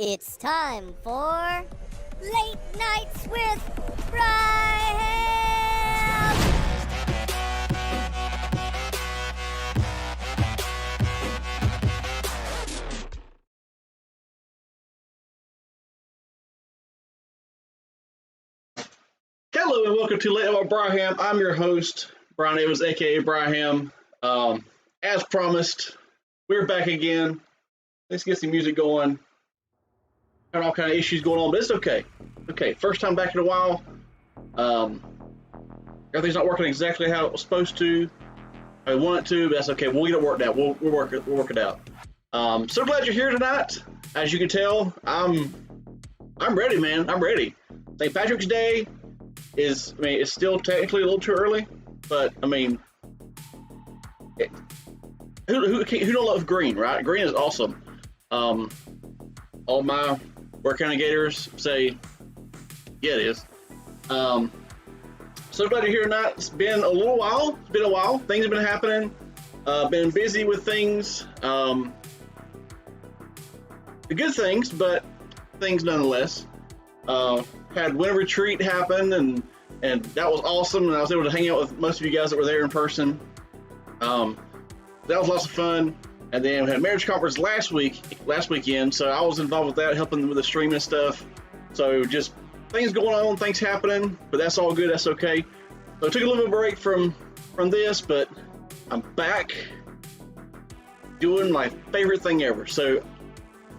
It's time for Late Nights with Bryham! Hello and welcome to Late Night with Bryham. I'm your host, Brian Evans, aka Bryham. As promised, we're back again. Let's get some music going. Got all kind of issues going on, but it's okay. Okay, first time back in a while. Everything's not working exactly how it was supposed to. I want it to, but that's okay. We'll get it worked out. We'll work it out. So glad you're here tonight. As you can tell, I'm ready, man. I'm ready. St. Patrick's Day it's still technically a little too early, but I mean, who don't love green, right? Green is awesome. All my Work County Gators say, yeah, it is. So glad you're here tonight. It's been a little while. It's been a while. Things have been happening. Been busy with things. The good things, but things nonetheless. Had winter retreat happen, and that was awesome. And I was able to hang out with most of you guys that were there in person. That was lots of fun. And then we had a marriage conference last weekend, so I was involved with that, helping with the streaming and stuff. So just things going on, things happening, but that's all good. That's okay. So I took a little bit of a break from this, but I'm back doing my favorite thing ever. So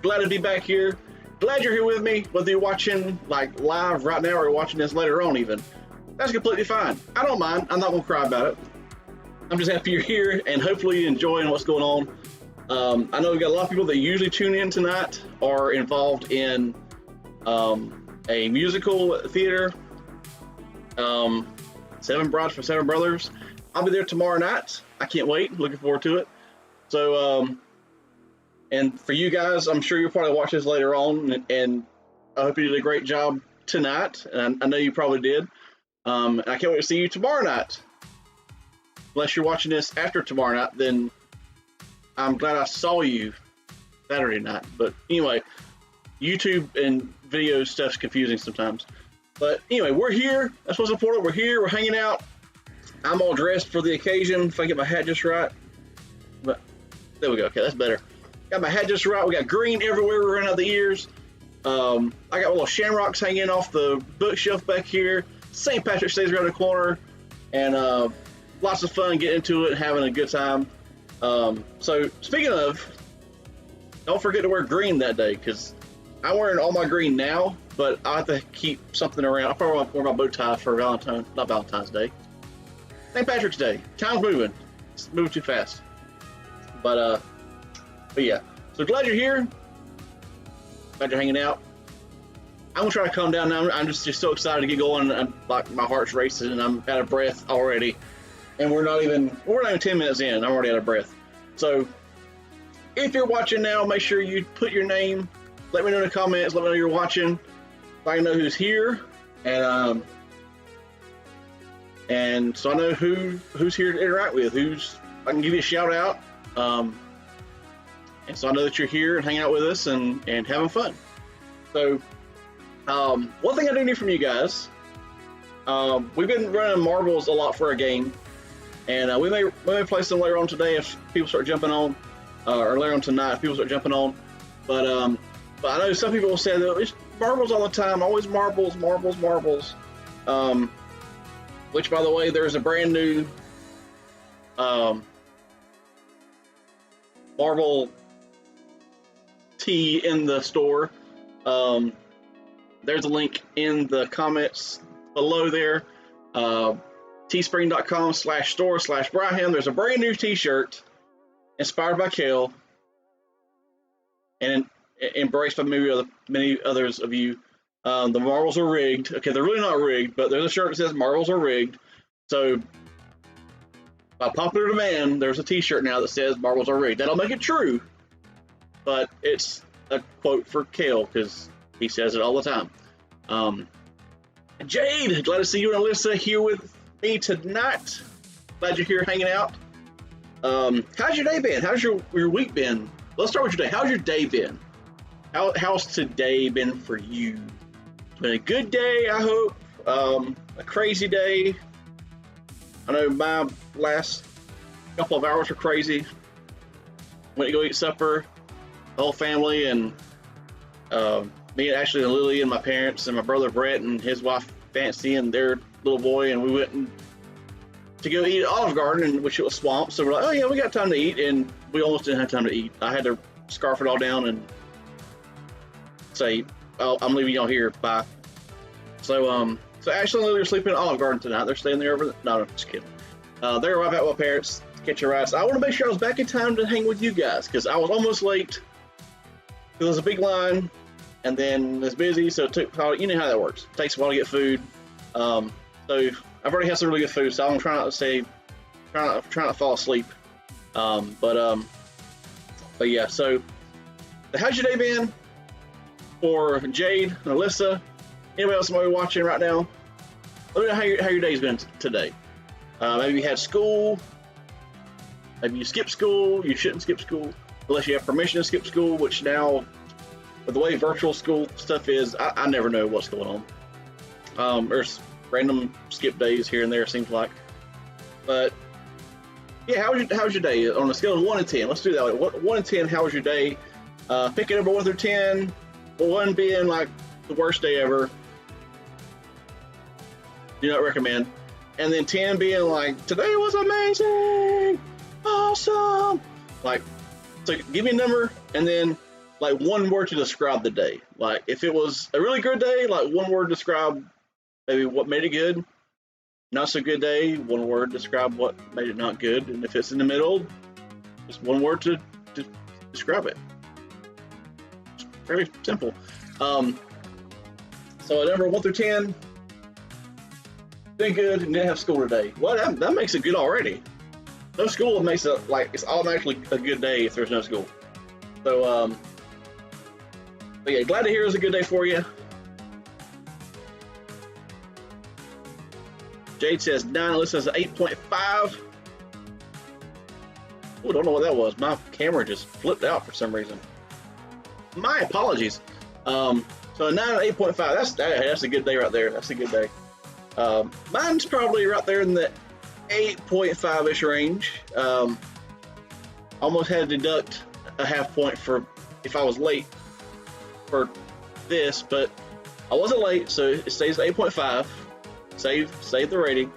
glad to be back here. Glad you're here with me, whether you're watching like live right now or you're watching this later on even. That's completely fine. I don't mind. I'm not gonna cry about it. I'm just happy you're here and hopefully you're enjoying what's going on. I know we've got a lot of people that usually tune in tonight are involved in a musical theater, Seven Brides for Seven Brothers. I'll be there tomorrow night. I can't wait. Looking forward to it. So, and for you guys, I'm sure you'll probably watch this later on, and I hope you did a great job tonight, and I know you probably did. And I can't wait to see you tomorrow night. Unless you're watching this after tomorrow night, then I'm glad I saw you Saturday night. But anyway, YouTube and video stuff's confusing sometimes. But anyway, we're here. That's what's important. We're here. We're hanging out. I'm all dressed for the occasion. If I get my hat just right. But there we go. Okay, that's better. Got my hat just right. We got green everywhere. We're running out the ears. I got little shamrocks hanging off the bookshelf back here. St. Patrick's Day's around the corner. And lots of fun getting into it and having a good time. So speaking of, don't forget to wear green that day, because I'm wearing all my green now, but I have to keep something around. I'll probably wear my bow tie for not Valentine's Day. St. Patrick's Day. Time's moving. It's moving too fast. But yeah. So glad you're here. Glad you're hanging out. I'm gonna try to calm down now. I'm just so excited to get going. I'm like, my heart's racing and I'm out of breath already. And we're not even 10 minutes in. I'm already out of breath. So if you're watching now, make sure you put your name. Let me know in the comments. Let me know you're watching. So I can know who's here, and so I know who's here to interact with. I can give you a shout out. And so I know that you're here and hanging out with us and having fun. So one thing I do need from you guys, we've been running marbles a lot for our game. And we may play some later on today if people start jumping on, or later on tonight if people start jumping on. But I know some people will say that it's marbles all the time, always marbles. Which, by the way, there's a brand new marble tee in the store. There's a link in the comments below there. teespring.com/store/Bryham. There's a brand new t-shirt inspired by Kale and embraced by many others of you. The marbles are rigged. Okay, they're really not rigged, but there's a shirt that says marbles are rigged. So by popular demand, there's a t-shirt now that says marbles are rigged. That'll make it true, but it's a quote for Kale because he says it all the time. Jade, glad to see you and Alyssa here with me tonight. Glad you're here hanging out. How's your day been? How's your week been? Let's start with your day. How's your day been? how's today been for you? It's been a good day, I hope. A crazy day. I know my last couple of hours were crazy. Went to go eat supper, the whole family, and me and Ashley and Lily and my parents and my brother Brett and his wife Fancy and their little boy, and we went to go eat at Olive Garden, which it was swamp. So we're like, oh yeah, we got time to eat, and we almost didn't have time to eat. I had to scarf it all down and say, oh, I'm leaving y'all here, bye. So Ashley and Lily are sleeping at Olive Garden tonight. They're staying there no, just kidding. They're right back with my parents to catch a ride. So I want to make sure I was back in time to hang with you guys, because I was almost late. There was a big line, and then it's busy, so it took, you know how that works. It takes a while to get food. So I've already had some really good food, so I'm trying not to fall asleep. But yeah, so how's your day been? For Jade and Alyssa, anybody else might be watching right now, let me know how your day's been today. Maybe you had school, maybe you skipped school. You shouldn't skip school unless you have permission to skip school, which now, with the way virtual school stuff is, I never know what's going on. There's random skip days here and there, seems like. But yeah, how's your day on a scale of 1 to 10? Let's do that way. 1 to 10, how was your day? Pick a number 1 through 10. 1 being like the worst day ever. Do not recommend. And then 10 being like, today was amazing, awesome. Like, so give me a number and then like one word to describe the day. Like if it was a really good day, like one word describe maybe what made it good. Not so good day, one word describe what made it not good. And if it's in the middle, just one word to describe it. It's very simple. So a number 1 through 10, been good and didn't have school today. Well, that makes it good already. No school makes it like it's automatically a good day if there's no school. So but yeah, glad to hear it was a good day for you. Jade says 9, Alyssa says 8.5. Oh, don't know what that was. My camera just flipped out for some reason. My apologies. So a 9 and 8.5. That's a good day right there. That's a good day. Mine's probably right there in the 8.5-ish range. Almost had to deduct a half point for if I was late for this, but I wasn't late, so it stays at 8.5. Save the rating.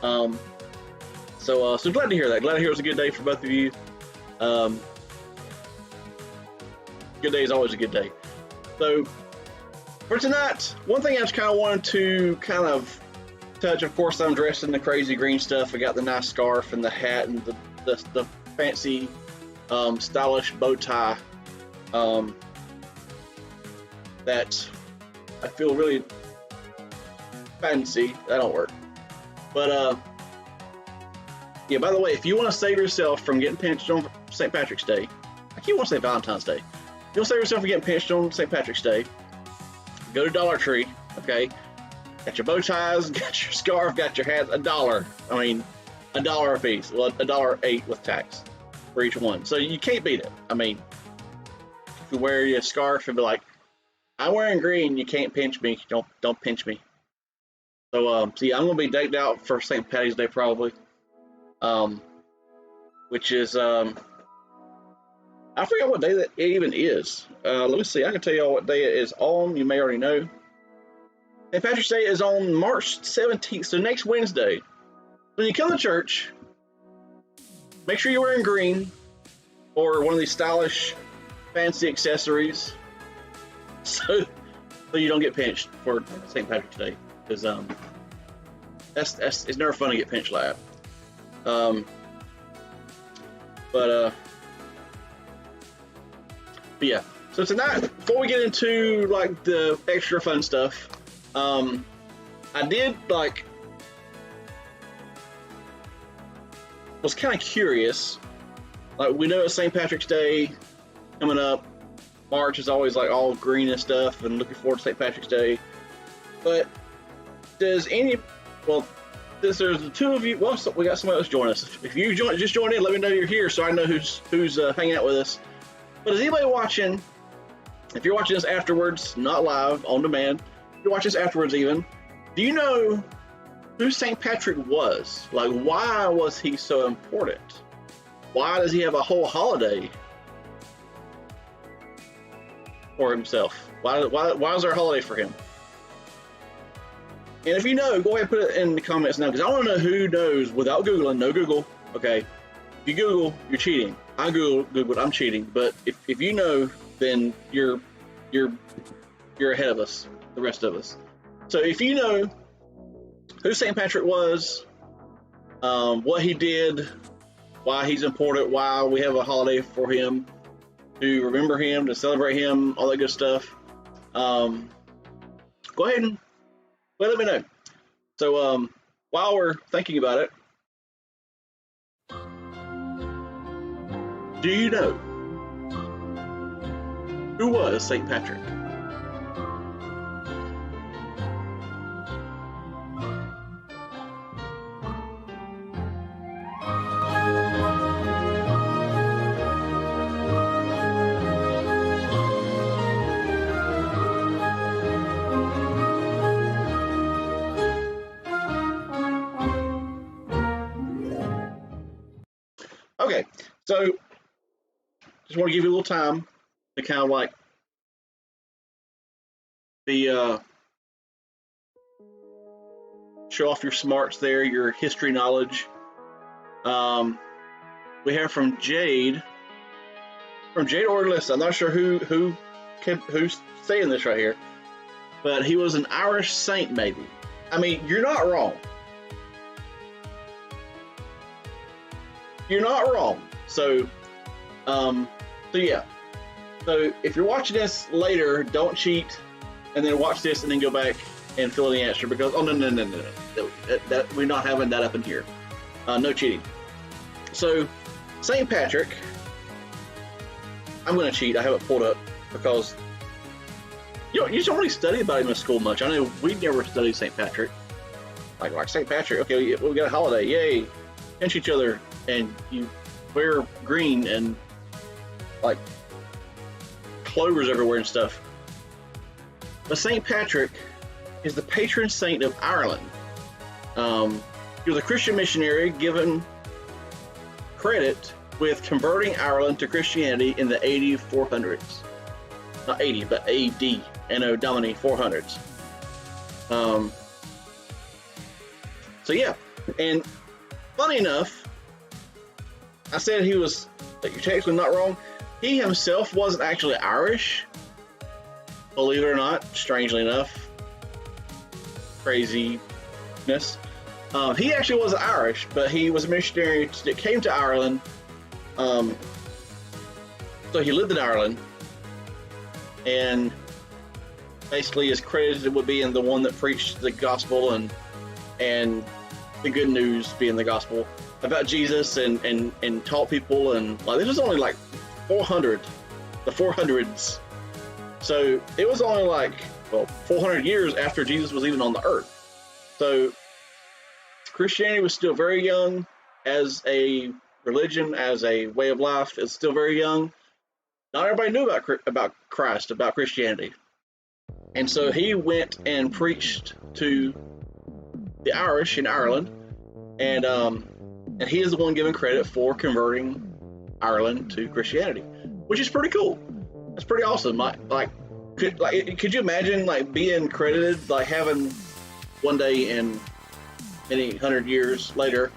So glad to hear that. Glad to hear it was a good day for both of you. Good day is always a good day. So for tonight, one thing I just kind of wanted to kind of touch. Of course, I'm dressed in the crazy green stuff. I got the nice scarf and the hat and the fancy, stylish bow tie. That I feel really fancy. That don't work. But yeah. By the way, if you want to save yourself from getting pinched on St. Patrick's Day, I keep wanting to say Valentine's Day. If you want to save yourself from getting pinched on St. Patrick's Day, go to Dollar Tree. Okay, got your bow ties, got your scarf, got your hats. $1. I mean, $1 a piece. Well, $1.08 with tax for each one. So you can't beat it. I mean, if you wear your scarf and be like, I'm wearing green, you can't pinch me. Don't pinch me. So yeah, I'm gonna be decked out for St. Patty's Day probably. Which is I forgot what day that it even is. Let me see. I can tell y'all what day it is on. You may already know. St. Patrick's Day is on March 17th, so next Wednesday. When you come to church, make sure you're wearing green or one of these stylish, fancy accessories, so you don't get pinched for St. Patrick's Day, because that's it's never fun to get pinched like that. But yeah. So tonight, before we get into like the extra fun stuff, I did was kind of curious. Like, we know it's St. Patrick's Day coming up. March is always like all green and stuff, and looking forward to St. Patrick's Day. But there's the two of you. Well, so we got somebody else join us. If you just join in, let me know you're here so I know who's hanging out with us. But is anybody watching if you're watching this afterwards, not live, on demand, if you watch this afterwards even, do you know who St. Patrick was? Like, why was he so important? Why does he have a whole holiday for himself? Why is there a holiday for him? And if you know, go ahead and put it in the comments now, because I want to know who knows without Googling. No Google, okay? If you Google, you're cheating. I Googled, I'm cheating. But if you know, then you're ahead of us, the rest of us. So if you know who St. Patrick was, what he did, why he's important, why we have a holiday for him, to remember him, to celebrate him, all that good stuff, go ahead and let me know. So while we're thinking about it, do you know who was St. Patrick? Okay, so just want to give you a little time to kind of like show off your smarts there, your history knowledge. We have from Jade Orlist. I'm not sure who's saying this right here, but he was an Irish saint, maybe. I mean, you're not wrong. You're not wrong. So yeah. So if you're watching this later, don't cheat, and then watch this and then go back and fill in the answer, because no. That we're not having that up in here. No cheating. So St. Patrick, I'm going to cheat. I have it pulled up because you don't really study about him in school much. I know we never studied St. Patrick. Like St. Patrick, okay, we got a holiday, yay, pinch each other, and you wear green and like clovers everywhere and stuff. But St. Patrick is the patron saint of Ireland. He was a Christian missionary given credit with converting Ireland to Christianity in the AD 400s. Not 80, but AD, Anno Domini 400s. So yeah, and funny enough, I said he was, that your text was not wrong. He himself wasn't actually Irish, believe it or not, strangely enough. Craziness. He actually wasn't Irish, but he was a missionary that came to Ireland. So he lived in Ireland, and basically is credited with being the one that preached the gospel and the good news being the gospel about Jesus and taught people, and like this was only like 400, the 400s. So it was only like 400 years after Jesus was even on the earth. So Christianity was still very young as a religion, as a way of life. It's still very young. Not everybody knew about Christ, about Christianity. And so he went and preached to the Irish in Ireland, and he is the one given credit for converting Ireland to Christianity, which is pretty cool. That's pretty awesome. Could you imagine like being credited, like having one day in many 100 years later,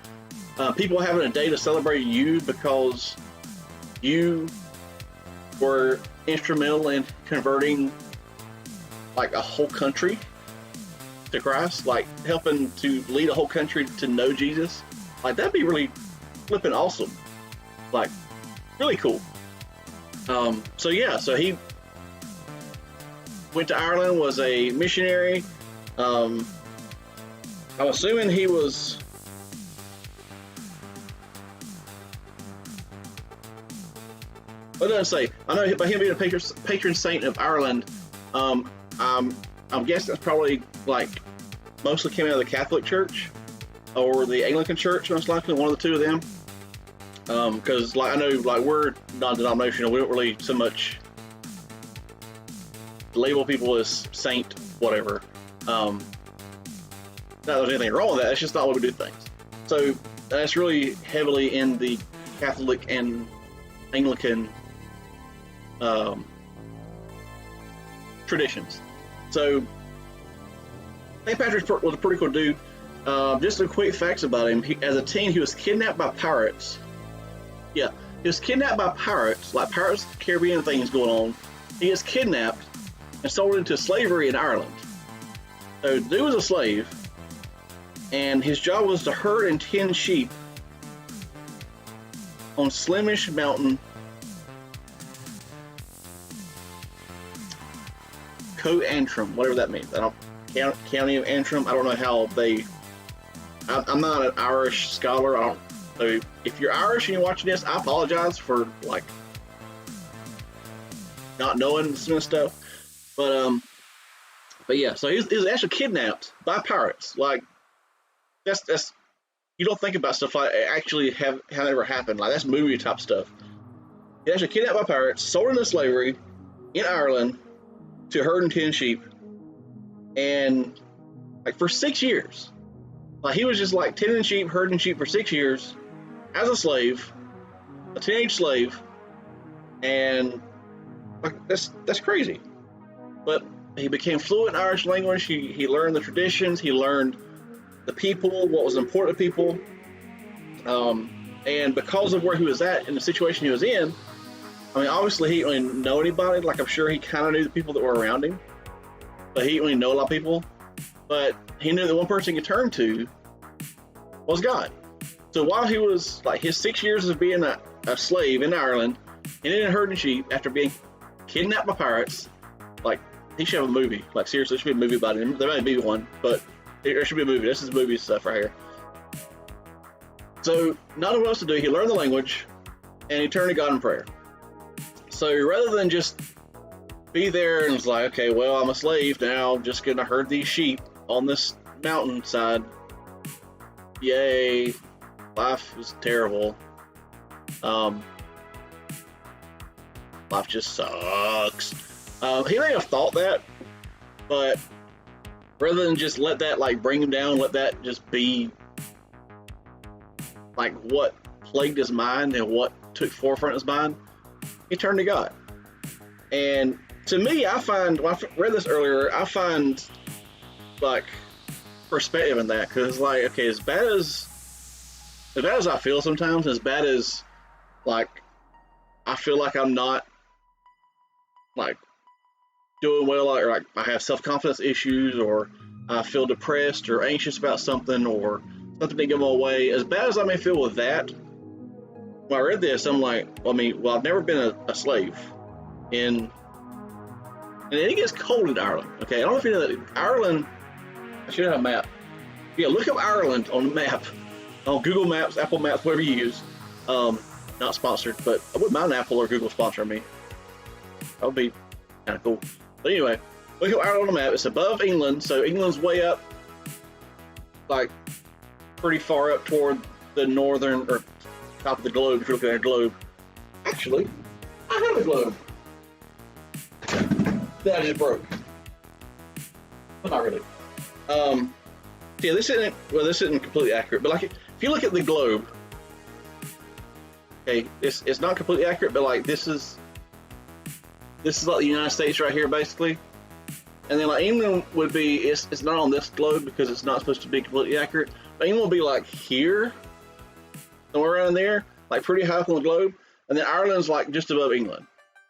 people having a day to celebrate you because you were instrumental in converting like a whole country to Christ, like helping to lead a whole country to know Jesus. Like that'd be really flipping awesome. Like really cool. So yeah, so he went to Ireland, was a missionary. I'm assuming he was what did I say? I know by him being a patron saint of Ireland, I'm guessing that's probably like mostly came out of the Catholic Church or the Anglican Church, most likely one of the two of them. Because like I know like we're non-denominational, we don't really so much label people as saint, whatever. Not that there's anything wrong with that. It's just not the way we do things. So that's really heavily in the Catholic and Anglican traditions. So St. Patrick was a pretty cool dude. Just some quick facts about him. As a teen, he was kidnapped by pirates. Yeah, he was kidnapped by pirates, like Pirates of the Caribbean things going on. He was kidnapped and sold into slavery in Ireland. So the dude was a slave, and his job was to herd and tend sheep on Slimish Mountain, Coat Antrim, whatever that means. I don't County of Antrim. I don't know how they. I'm not an Irish scholar. I don't. So if you're Irish and you're watching this, I apologize for like not knowing some of the stuff. But yeah. So he was actually kidnapped by pirates. Like that's you don't think about stuff like actually have ever happened. Like that's movie type stuff. He actually kidnapped by pirates, sold into slavery in Ireland to herd and tend sheep, and like for 6 years, like he was just like tending sheep, herding sheep for 6 years as a slave, a teenage slave, and like that's crazy. But he became fluent in Irish language. He learned the traditions. He learned the people, what was important to people, and because of where he was at and the situation he was in. I mean, obviously he didn't really know anybody. Like I'm sure he kind of knew the people that were around him, but he didn't really know a lot of people. But he knew the one person he could turn to was God. So while he was like his 6 years of being a slave in Ireland and in herding sheep after being kidnapped by pirates, like he should have a movie. Like seriously, there should be a movie about him. There might be one, but there should be a movie. This is movie stuff right here. So not knowing what else to do, he learned the language and he turned to God in prayer. So rather than just be there and it's like, okay, well, I'm a slave now, I'm just gonna herd these sheep on this mountainside. Yay, life is terrible. Life just sucks. He may have thought that, but rather than just let that like bring him down, let that just be like what plagued his mind and what took forefront of his mind, he turned to God. And to me, I find, when I read this earlier, I find like perspective in that, because like, okay, as bad as I feel sometimes, as bad as like I feel like I'm not like doing well, or like I have self-confidence issues, or I feel depressed or anxious about something, or something didn't go my way, as bad as I may feel with that, when I read this, I'm like, I've never been a slave and it gets cold in Ireland. Okay, I don't know if you know that Ireland. I should have a map. Yeah, look up Ireland on the map, on Google Maps, Apple Maps, whatever you use. Not sponsored, but I wouldn't mind Apple or Google sponsoring me. That would be kind of cool. But anyway, look at Ireland on the map. It's above England, so England's way up, like pretty far up toward the northern or top of the globe. If you're looking at a globe, actually, I have a globe that I just broke. But not really. Yeah, this isn't completely accurate, but like if you look at the globe, okay, it's not completely accurate, but like this is like the United States right here, basically. And then like England would be, it's not on this globe because it's not supposed to be completely accurate, but England would be like here, somewhere around there, like pretty high up on the globe. And then Ireland's like just above England.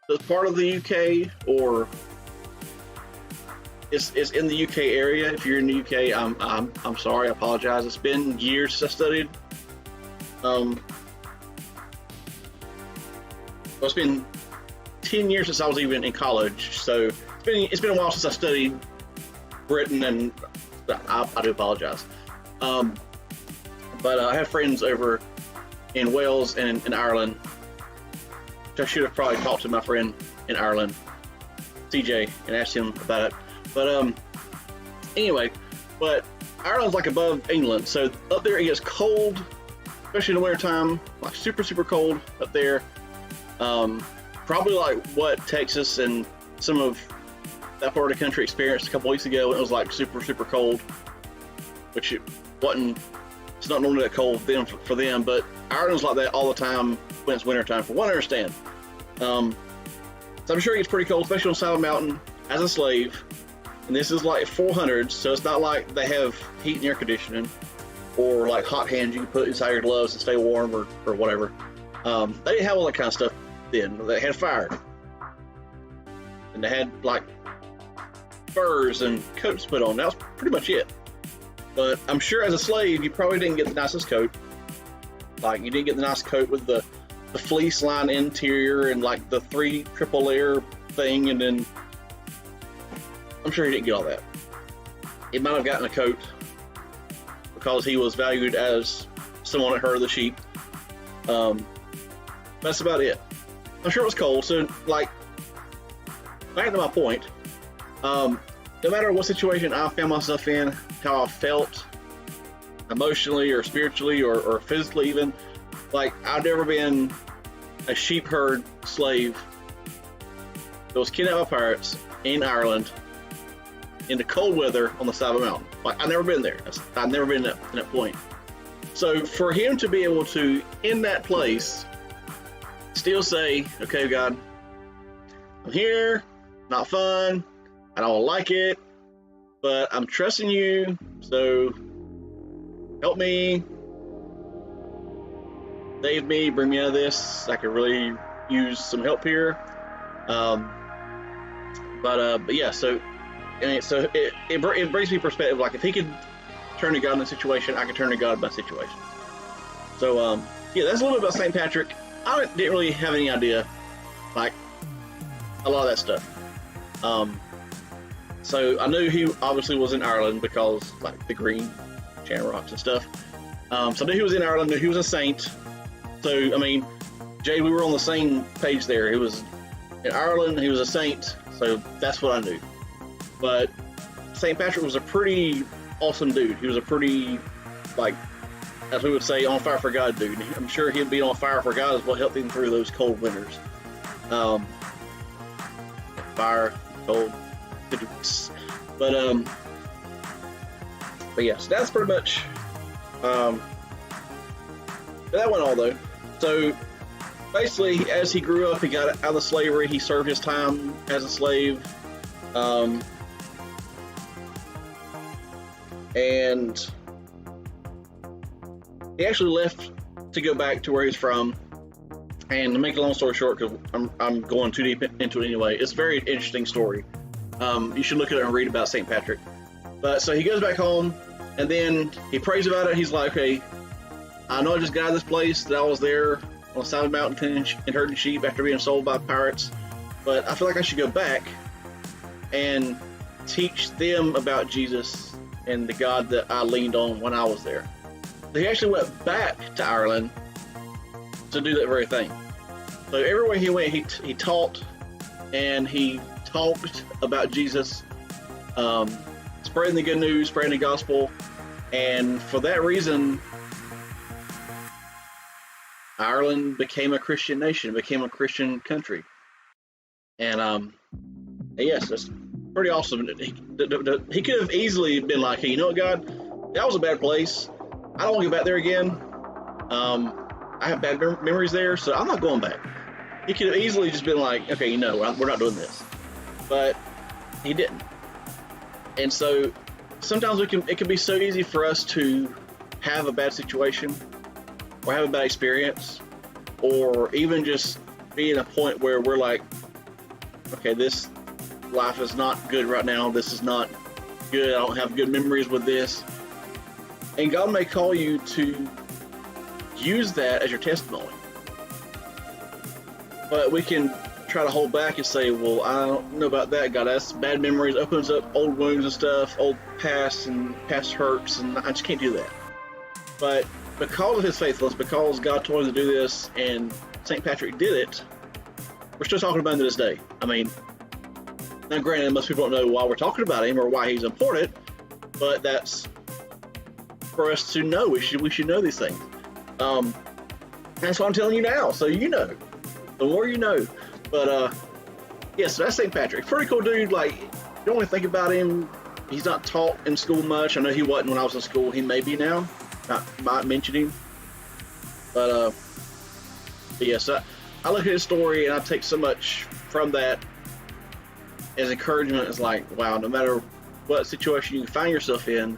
So it's part of the UK, or it's in the UK area. If you're in the UK, I'm sorry, I apologize. It's been years since I studied. Well, it's been 10 years since I was even in college, so it's been a while since I studied Britain, and I do apologize. But I have friends over in Wales and in Ireland. I should have probably talked to my friend in Ireland, CJ, and asked him about it. But anyway, but Ireland's like above England, so up there it gets cold, especially in the winter time, like super, super cold up there. Probably like what Texas and some of that part of the country experienced a couple weeks ago when it was like super, super cold, which it wasn't. It's not normally that cold for them, but Ireland's like that all the time when it's wintertime, from what I understand. So I'm sure it gets pretty cold, especially on the side of a mountain as a slave. And this is like 400s, so it's not like they have heat and air conditioning or like hot hands you can put inside your gloves to stay warm or whatever. They didn't have all that kind of stuff then. They had fire. And they had like furs and coats put on. That was pretty much it. But I'm sure as a slave, you probably didn't get the nicest coat. Like, you didn't get the nice coat with the fleece lined interior and like the 3 triple layer thing, and then I'm sure he didn't get all that. He might have gotten a coat because he was valued as someone that herded the sheep. That's about it. I'm sure it was cold, so like, back to my point, no matter what situation I found myself in, how I felt emotionally or spiritually or physically even, like, I've never been a sheep herd slave that was kidnapped by pirates in Ireland in the cold weather on the side of a mountain. Like, I've never been there. I've never been in that point. So for him to be able to, in that place, still say, okay, God, I'm here, not fun, I don't like it, but I'm trusting you, so help me, save me, bring me out of this. I could really use some help here. But yeah, so it brings me perspective. Like, if he could turn to God in a situation, I could turn to God in my situation. So yeah, that's a little bit about St. Patrick. I didn't really have any idea, like, a lot of that stuff. So I knew he obviously was in Ireland because, like, the green shamrocks and stuff. So I knew he was in Ireland, knew he was a saint. So, I mean, Jay, we were on the same page there. He was in Ireland, he was a saint, so that's what I knew. But St. Patrick was a pretty awesome dude. He was a pretty, like, as we would say, on fire for God dude. I'm sure he'd be on fire for God is what helped him through those cold winters. Fire, cold, but yeah, so that's pretty much that went all though. So basically, as he grew up, he got out of slavery. He served his time as a slave, and he actually left to go back to where he's from. And to make a long story short, because I'm going too deep into it anyway, it's a very interesting story. You should look at it and read about St. Patrick. But so he goes back home, and then he prays about it. He's like, okay, I know I just got out of this place, that I was there on the side of the mountain and herding sheep after being sold by pirates, but I feel like I should go back and teach them about Jesus and the God that I leaned on when I was there. So he actually went back to Ireland to do that very thing. So everywhere he went, he taught and he talked about Jesus, spreading the good news, spreading the gospel, and for that reason, Ireland became a Christian nation, became a Christian country. And yes, that's pretty awesome. He could have easily been like, hey, you know what, God, that was a bad place. I don't want to go back there again. I have bad memories there, so I'm not going back. He could have easily just been like, okay, you know, we're not doing this. But he didn't. And so sometimes it can be so easy for us to have a bad situation or have a bad experience, or even just be in a point where we're like, okay, this life is not good right now. This is not good. I don't have good memories with this. And God may call you to use that as your testimony. But we can try to hold back and say, well, I don't know about that, God. That's bad memories, opens up old wounds and stuff, old past and past hurts, and I just can't do that. But because of his faithfulness, because God told him to do this, and St. Patrick did it, we're still talking about him to this day. I mean, now granted, most people don't know why we're talking about him or why he's important, but that's for us to know. We should know these things. That's what I'm telling you now, so you know. The more you know. But yeah, so that's St. Patrick. Pretty cool dude. Like, don't really think about him. He's not taught in school much. I know he wasn't when I was in school. He may be now. Might mention him. But yes, I look at his story and I take so much from that as encouragement. It's like, wow, no matter what situation you find yourself in,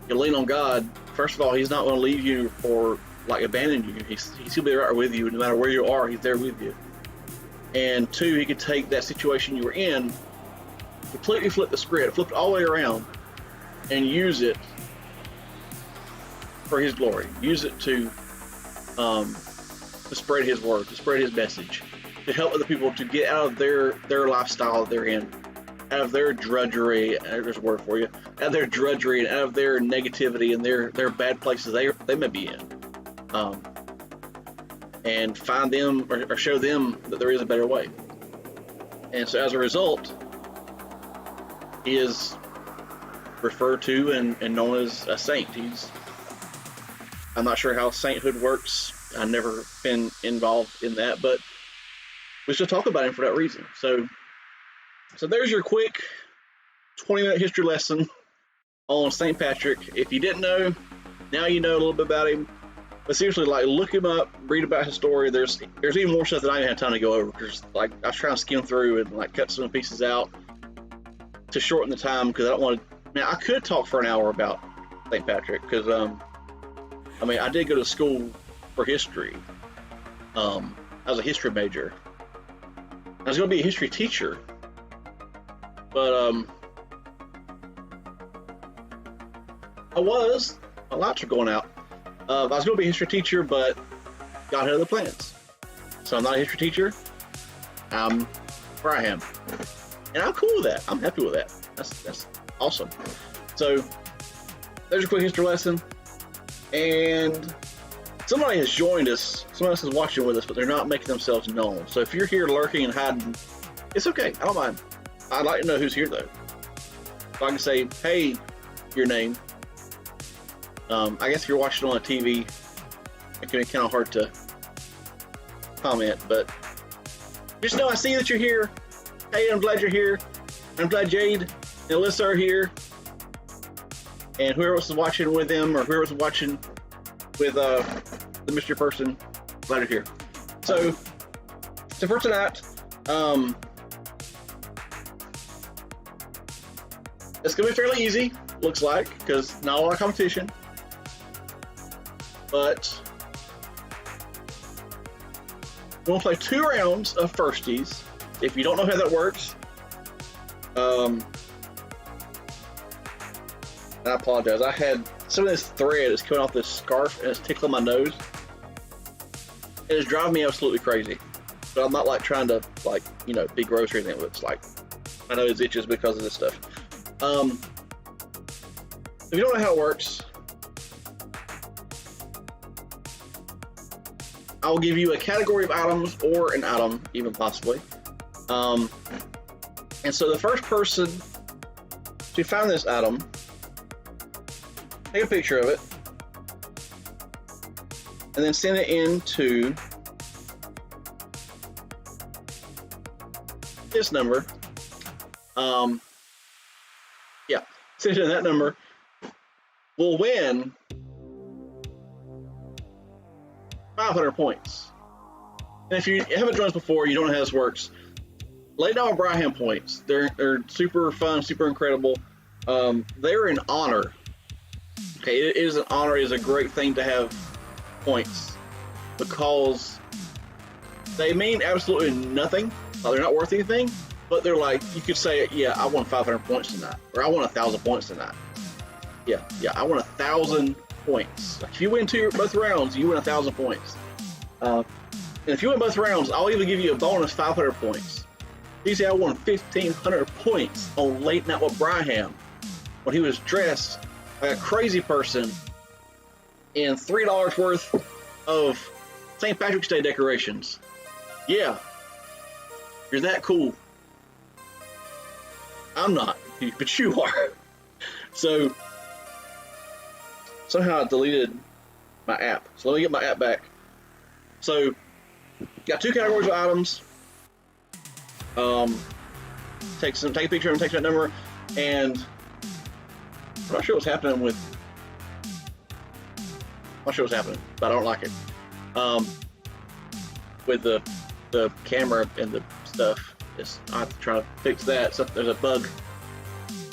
you lean on God. First of all, He's not going to leave you or like abandon you. He's going to be right with you no matter where you are. He's there with you. And two, He could take that situation you were in, completely flip the script, flip it all the way around, and use it for His glory. Use it to spread His word, to spread His message, to help other people to get out of their lifestyle that they're in, out of their drudgery. There's a word for you. Out of their drudgery and out of their negativity and their bad places they may be in, and find them or show them that there is a better way. And so as a result, he is referred to and known as a saint. I'm not sure how sainthood works. I've never been involved in that, but we still talk about him for that reason. So there's your quick 20-minute history lesson on St. Patrick. If you didn't know, now you know a little bit about him. But seriously, like, look him up, read about his story. There's even more stuff that I didn't have time to go over because, like, I was trying to skim through and like cut some pieces out to shorten the time because I don't want to. Man, I could talk for an hour about St. Patrick because I mean, I did go to school for history. I was a history major. I was going to be a history teacher, but my lights are going out. I was going to be a history teacher, but God had other plans. So I'm not a history teacher. I'm Bryham. And I'm cool with that. I'm happy with that. That's awesome. So there's a quick history lesson. And somebody has joined us. Someone else is watching with us, but they're not making themselves known. So if you're here lurking and hiding, it's okay. I don't mind. I'd like to know who's here, though. So I can say, hey, your name. I guess if you're watching on a TV, it can be kind of hard to comment, but just know I see that you're here. Hey, I'm glad you're here. I'm glad Jade and Alyssa are here. And whoever else is watching with them, or whoever else is watching with the mystery person, glad you're here. So for tonight, it's going to be fairly easy, looks like, because not a lot of competition. But we'll play 2 rounds of firsties. If you don't know how that works, and I apologize. I had some of this thread is coming off this scarf and it's tickling my nose. It is driving me absolutely crazy. But I'm not like trying to be gross or anything. It's like my nose itches because of this stuff. If you don't know how it works, I'll give you a category of items or an item, even possibly. And so the first person to find this item, take a picture of it, and then send it into this number. Send it to that number. Will win 500 points. And if you haven't joined us before, you don't know how this works, lay down Bryham points. They're super fun, super incredible. They're an honor. Okay, it is an honor. It is a great thing to have points because they mean absolutely nothing. They're not worth anything, but they're like, you could say, yeah, I won 500 points tonight, or I won 1,000 points tonight. Yeah, I won 1,000 points. Like if you win both rounds, you win 1,000 points. And if you win both rounds, I'll even give you a bonus 500 points. You say I won 1,500 points on Late Night with Bryham when he was dressed like a crazy person in $3 worth of St. Patrick's Day decorations. Yeah, you're that cool. I'm not, but you are. So somehow I deleted my app. So let me get my app back. So got 2 categories of items. take a picture and text that number, and I'm not sure what's happening with. I'm not sure what's happening, but I don't like it. With the camera and the stuff, I have to try to fix that. So there's a bug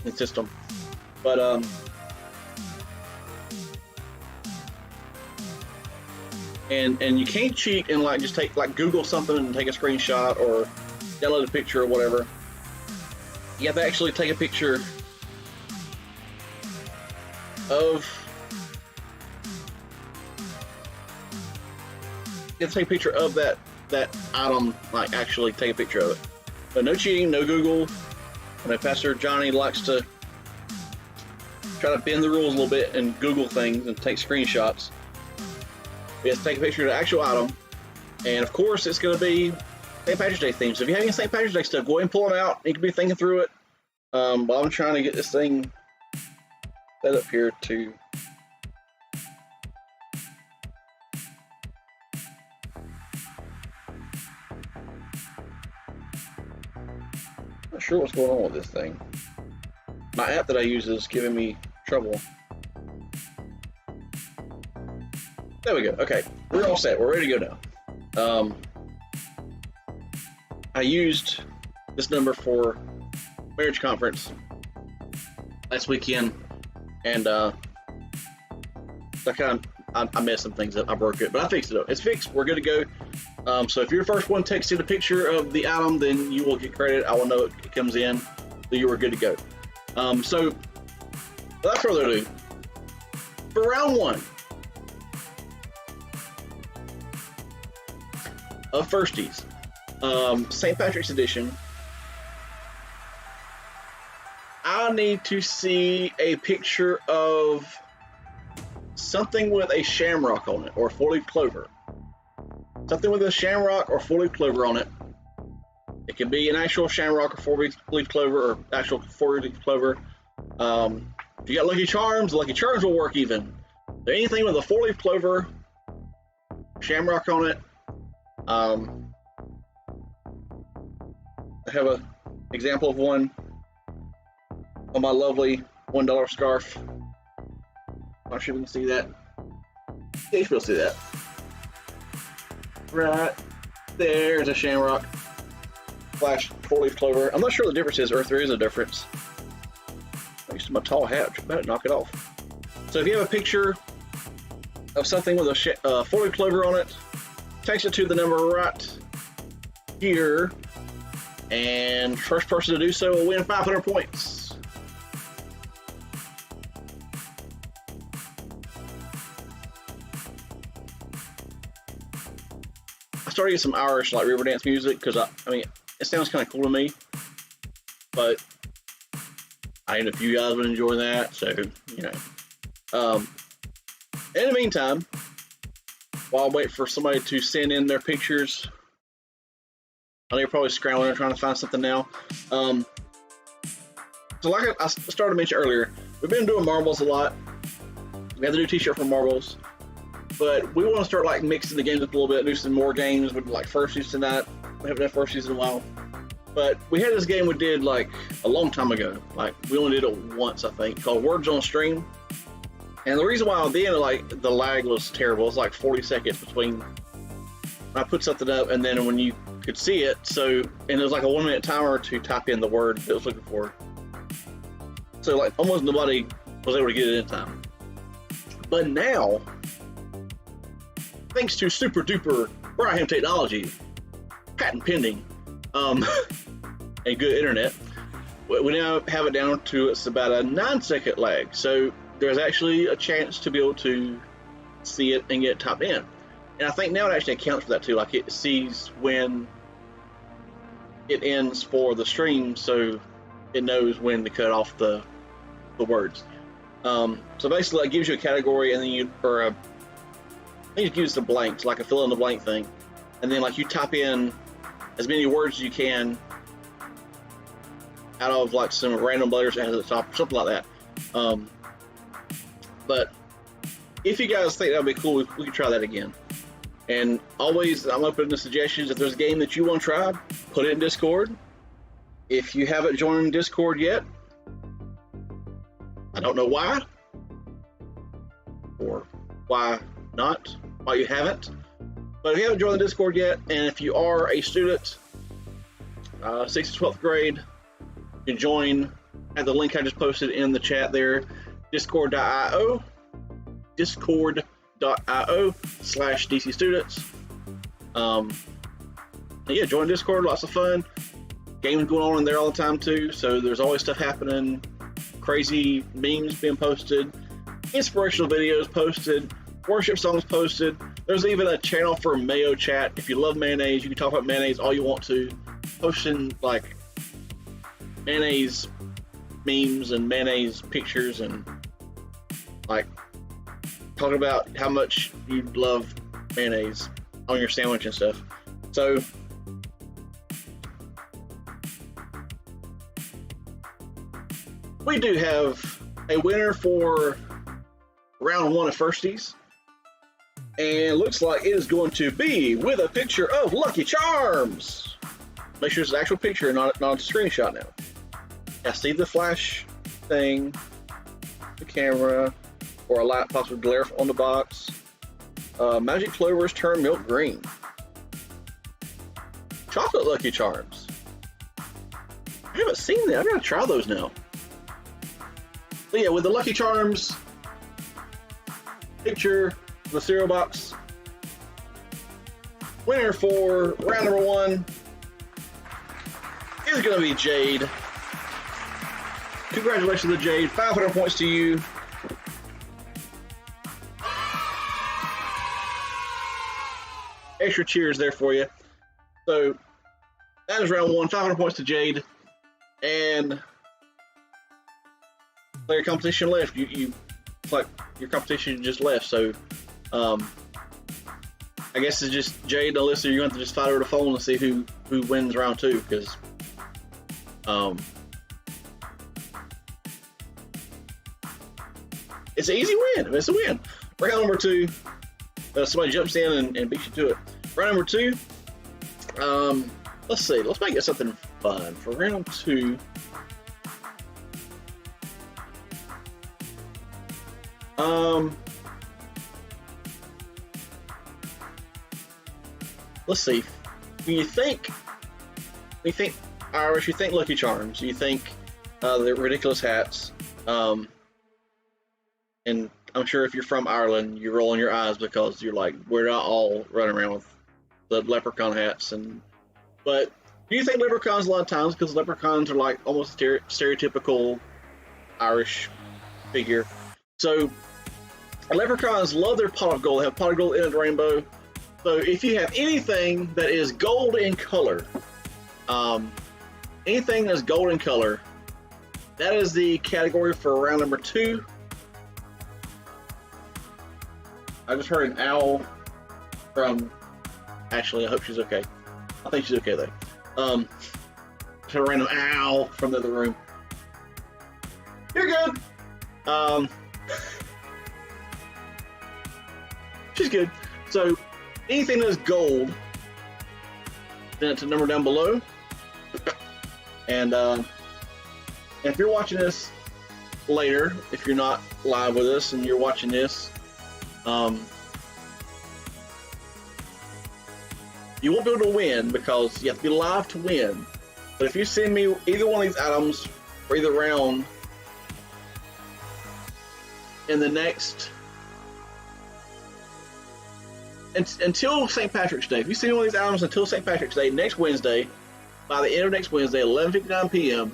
in the system, but and you can't cheat and like just Google something and take a screenshot or download a picture or whatever. You have to actually take a picture of. You have to take a picture of that item, like actually take a picture of it. But no cheating, no Google. I know Pastor Johnny likes to try to bend the rules a little bit and Google things and take screenshots. We have to take a picture of the actual item, and of course it's going to be St. Patrick's Day themed. So if you have any St. Patrick's Day stuff, go ahead and pull them out. You can be thinking through it while I'm trying to get this thing set up here to. Not sure what's going on with this thing. My app that I use is giving me trouble. There we go. Okay, we're all set. We're ready to go now. I used this number for marriage conference last weekend, and I messed some things up. I broke it, but I fixed it up. It's fixed. We're good to go. So if you're the first one texting a picture of the item, then you will get credit. I will know it comes in, so you are good to go. So without further ado, for round one of Firsties, St. Patrick's Edition, I need to see a picture of something with a shamrock on it or four-leaf clover. Something with a shamrock or four-leaf clover on it. It can be an actual shamrock or four-leaf clover or actual four-leaf clover. If you got Lucky Charms will work even. So anything with a four-leaf clover, shamrock on it. I have an example of one on my lovely $1 scarf. Not sure if you can see that. Yeah, you should be able to see that. Right there's a shamrock / four-leaf clover. I'm not sure the difference is, or if there is a difference. Thanks to my tall hat, I better knock it off. So if you have a picture of something with a four-leaf clover on it, text it to the number right here, and first person to do so will win 500 points. I started getting some Irish river dance music because I mean it sounds kind of cool to me, but I don't know if you guys would enjoy that. So you know, in the meantime, while I wait for somebody to send in their pictures, I know you're probably scrambling and trying to find something now. So like I started to mention earlier, we've been doing marbles a lot. We have the new t-shirt for marbles, but we want to start mixing the games up a little bit, do some more games with Firsties tonight. We haven't done Firsties in a while, but we had this game we did a long time ago. We only did it once, I think, called Words on Stream. And the reason why then the lag was terrible. It's 40 seconds between when I put something up and then when you could see it. So, and it was a 1 minute timer to type in the word that I was looking for. So almost nobody was able to get it in time. But now, thanks to super duper Bryham technology, patent pending, and good internet, we now have it down to it's about a 9-second lag. So there's actually a chance to be able to see it and get it typed in. And I think now it actually accounts for that too. It sees when it ends for the stream, so it knows when to cut off the words. So basically, it gives you a category, and then I think it gives the blanks, a fill in the blank thing, and then you type in as many words as you can out of some random letters at the top, something like that. But if you guys think that would be cool, we can try that again. And always, I'm open to suggestions. If there's a game that you want to try, put it in Discord. If you haven't joined Discord yet, I don't know why, or why not, why you haven't. But if you haven't joined the Discord yet, and if you are a student, 6th to 12th grade, you can join at the link I just posted in the chat there, discord.io, discord.io/DC students. Yeah, join Discord, lots of fun. Games going on in there all the time too, so there's always stuff happening, crazy memes being posted, inspirational videos posted, worship songs posted. There's even a channel for Mayo Chat. If you love mayonnaise, you can talk about mayonnaise all you want to, posting like mayonnaise memes and mayonnaise pictures and like talking about how much you love mayonnaise on your sandwich and stuff. So we do have a winner for round 1 of Firsties, and looks like it is going to be with a picture of Lucky Charms. Make sure it's an actual picture, not a screenshot now. I see the flash thing, the camera, or a light possibly glare on the box. Magic Clovers turn milk green. Chocolate Lucky Charms. I haven't seen that. I'm gonna try those now. But yeah, with the Lucky Charms picture, the cereal box, winner for round number 1 is gonna be Jade. Congratulations to Jade. 500 points to you. Extra cheers there for you. So that is round 1. 500 points to Jade, and player competition left. You it's like your competition just left. So I guess it's just Jade and Alyssa. You're going to have to just fight over the phone and see who wins round 2, because it's an easy win. It's a win. Round number 2, somebody jumps in and beats you to it. Round number 2, let's see. Let's make it something fun for round 2. Let's see. When you think Irish, you think Lucky Charms, you think the ridiculous hats, and I'm sure if you're from Ireland, you're rolling your eyes because you're like, we're not all running around with the leprechaun hats. But do you think leprechauns a lot of times, because leprechauns are like almost stereotypical Irish figure. So leprechauns love their pot of gold. They have pot of gold in a rainbow. So if you have anything that is gold in color, anything that's gold in color, that is the category for round number 2. I just heard an owl from Ashley. I hope she's okay. I think she's okay though. Just a random owl from the other room. You're good. She's good. So anything that's gold, then it's a number down below. And if you're watching this later, if you're not live with us and you're watching this, you won't be able to win because you have to be live to win. But if you send me either one of these items for either round in the next until St. Patrick's Day, if you send me one of these items until St. Patrick's Day, next Wednesday, by the end of next Wednesday, 11:59 p.m.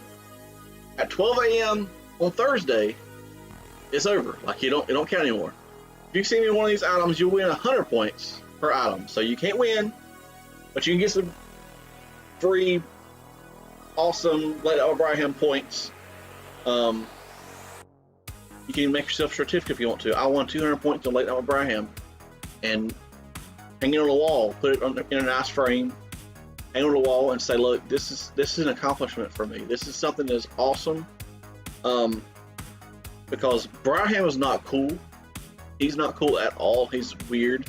at 12 a.m. on Thursday, it's over. Like it don't count anymore. If you send me one of these items, you'll win 100 points per item. So you can't win, but you can get some free, awesome Late Hour Bryham points. You can make yourself a certificate if you want to. I won 200 points on Late Hour Bryham, and hang it on the wall, put it in a nice frame, hang it on the wall, and say, "Look, this is an accomplishment for me. This is something that's awesome." Because Bryham is not cool. He's not cool at all. He's weird,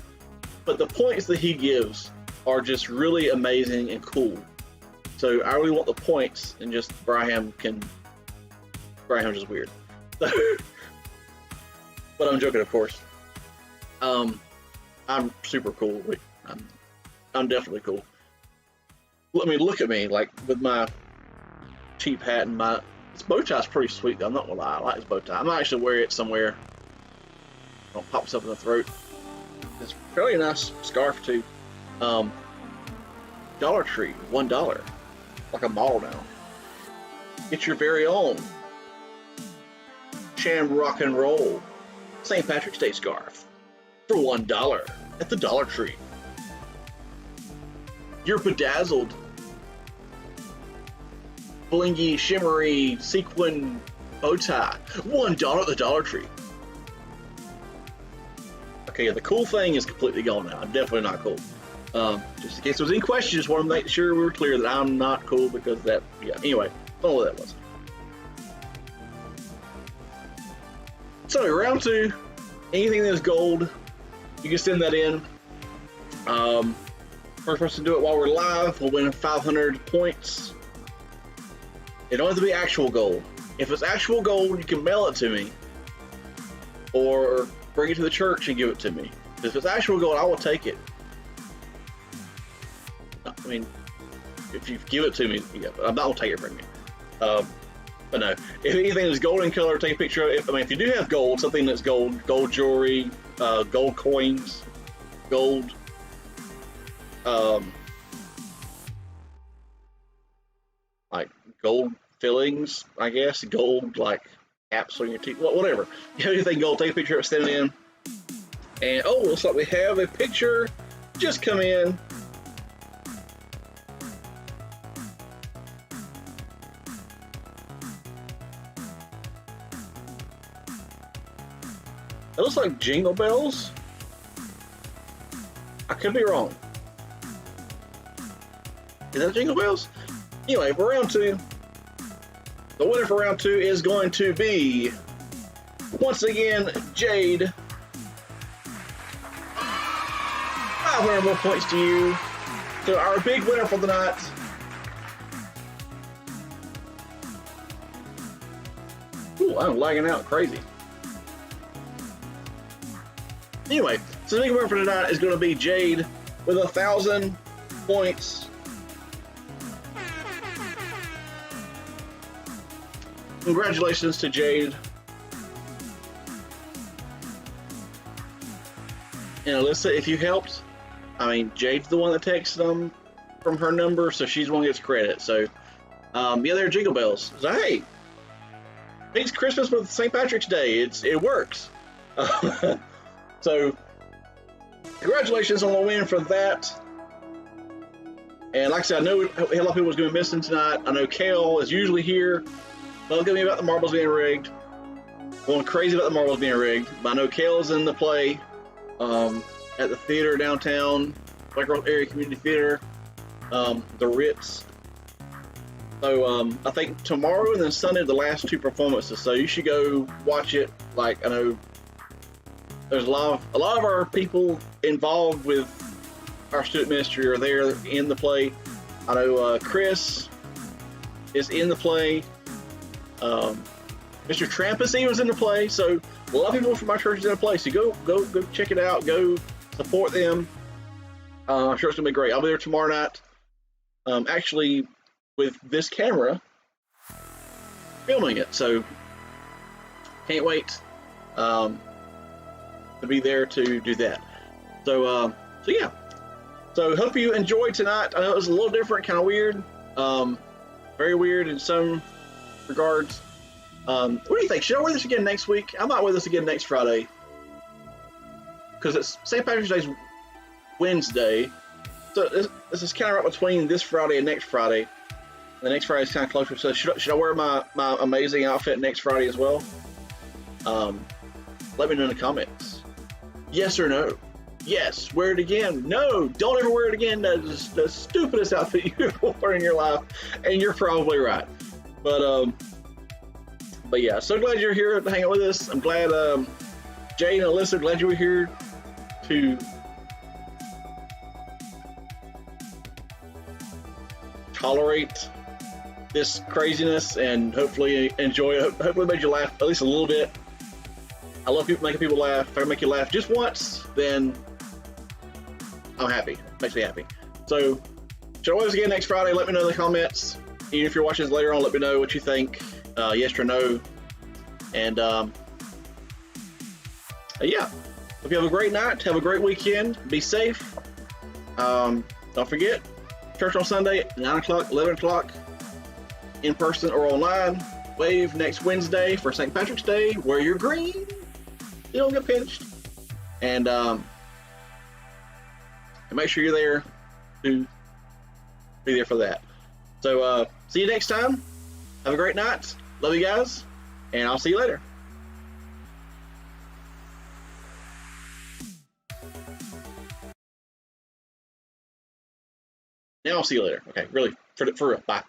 but the points that he gives are just really amazing and cool. So I really want the points, and just Bryham's just weird. But I'm joking, of course. I'm super cool. I'm definitely cool. I mean, look at me, like with my cheap hat and this bow tie's pretty sweet though. I'm not gonna lie, I like this bow tie. I might actually wear it somewhere. Don't pop myself in the throat. It's a fairly nice scarf too. Dollar Tree, $1, like a mall now. Get your very own Sham Rock and Roll St. Patrick's Day scarf for $1 at the Dollar Tree. Your bedazzled, blingy, shimmery, sequin bow tie, $1 at the Dollar Tree. Okay, yeah, the cool thing is completely gone now. I'm definitely not cool. Just in case there was any questions, just want to make sure we were clear that I'm not cool because of that. Yeah, anyway, don't know what that was. So, round 2, anything that's gold, you can send that in. First person to do it while we're live will win 500 points. It don't have to be actual gold. If it's actual gold, you can mail it to me or bring it to the church and give it to me. If it's actual gold, I will take it. I mean, if you give it to me, yeah, I'm not gonna take it from you. But no, if anything is gold in color, take a picture of it. I mean, if you do have gold, something that's gold jewelry, gold coins, gold, like gold fillings, I guess, gold like caps on your teeth, whatever. If you have anything gold, take a picture of it, send it in. And oh, looks like we have a picture just come in. It looks like Jingle Bells. I could be wrong. Is that Jingle Bells? Anyway, for round 2, the winner for round 2 is going to be, once again, Jade. 500 more points to you. So our big winner for the night. Ooh, I'm lagging out crazy. Anyway, so the big winner for tonight is going to be Jade with 1,000 points. Congratulations to Jade. And Alyssa, if you helped, I mean, Jade's the one that texted them from her number, so she's the one that gets credit. So, yeah, they're Jingle Bells. So, hey, it's Christmas with St. Patrick's Day. It works. So, congratulations on the win for that. And like I said, I know a lot of people was going to be missing tonight. I know Kale is usually here. Bugging me about the marbles being rigged. Going crazy about the marbles being rigged. But I know Kale's in the play at the theater downtown, Black Rock Area Community Theater, the Ritz. So I think tomorrow and then Sunday are the last 2 performances. So you should go watch it. Like, I know there's a lot of our people involved with our student ministry are there in the play. I know Chris is in the play. Mr. Trampus was in the play. So a lot of people from my church is in the play. So go check it out. Go support them. I'm sure it's gonna be great. I'll be there tomorrow night. Actually, with this camera, filming it. So can't wait. To be there to do that. So yeah. So hope you enjoyed tonight. I know it was a little different, kind of weird. Very weird in some regards. What do you think? Should I wear this again next week? I might wear this again next Friday. Because it's St. Patrick's Day's Wednesday. So this is kind of right between this Friday and next Friday. The next Friday is kind of closer. So should I wear my amazing outfit next Friday as well? Let me know in the comments. Yes or no? Yes, wear it again. No, don't ever wear it again. That's the stupidest outfit you've ever worn in your life, and you're probably right. But yeah, so glad you're here to hang out with us. I'm glad, Jay and Alyssa, glad you were here to tolerate this craziness and hopefully enjoy it. Hopefully made you laugh at least a little bit. I love making people laugh. If I can make you laugh just once, then I'm happy. Makes me happy. So, show us again next Friday. Let me know in the comments. Even if you're watching this later on, let me know what you think. Yes or no. And yeah. Hope you have a great night. Have a great weekend. Be safe. Don't forget, church on Sunday, 9 o'clock, 11 o'clock, in person or online. Wave next Wednesday for St. Patrick's Day. Wear your green. You don't get pinched. And make sure you're there to be there for that. So see you next time. Have a great night. Love you guys. And I'll see you later. Now I'll see you later. Okay, really, for real. Bye.